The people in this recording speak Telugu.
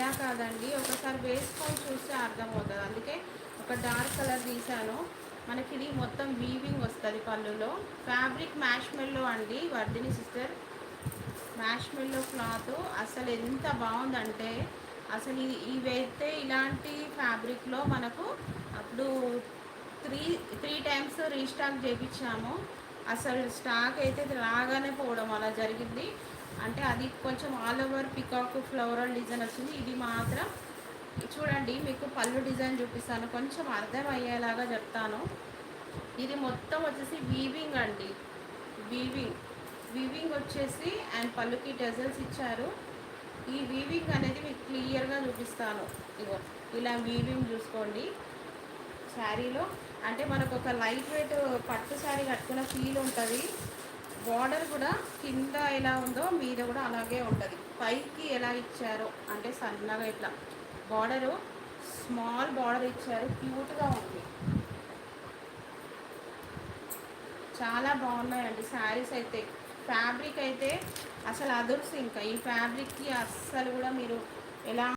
ఇలా కాదండి, ఒకసారి వేసుకొని చూస్తే అర్థమవుతుంది. అందుకే ఒక డార్క్ కలర్ తీసాను. మనకి ఇది మొత్తం వీవింగ్ వస్తుంది పళ్ళులో. ఫ్యాబ్రిక్ మ్యాష్మెల్లో అండి, వర్ధిని సిస్టర్ మ్యాష్మెల్లో క్లాత్ అసలు ఎంత బాగుందంటే, అసలు ఇవైతే ఇలాంటి ఫ్యాబ్రిక్లో మనకు అప్పుడు త్రీ త్రీ టైమ్స్ రీస్టాక్ చేయించాము. అసలు స్టాక్ అయితే రాగానే పోవడం అలా జరిగింది. అంటే అది కొంచెం all over peacock floral design వచ్చింది. ఇది మాత్రం చూడండి, మీకు పళ్ళు డిజైన్ చూపిస్తాను, కొంచెం అర్థం అయ్యేలాగా చెప్తాను. ఇది మొత్తం వచ్చేసి వీవింగ్ అండి, వీవింగ్ వీవింగ్ వచ్చేసి అండ్ పళ్ళుకి టెజల్స్ ఇచ్చారు. ఈ వీవింగ్ అనేది మీకు క్లియర్గా చూపిస్తాను. ఇగో ఇలా వీవింగ్ చూసుకోండి శారీలో. అంటే మనకు ఒక లైట్ వెయిట్ పట్టు శారీ కట్టుకున్న ఫీల్ ఉంటుంది. బార్డర్ కూడా కింద ఎలా ఉందో మీద కూడా అలాగే ఉంటుంది. పైకి ఎలా ఇచ్చారో అంటే సన్నగా ఇట్లా బార్డరు స్మాల్ బార్డర్ ఇచ్చారు, క్యూట్గా ఉంది. చాలా బాగున్నాయండి శారీస్ అయితే. ఫ్యాబ్రిక్ అయితే అసలు అదుర్స్. ఇంకా ఈ ఫ్యాబ్రిక్కి అస్సలు కూడా మీరు ఎలా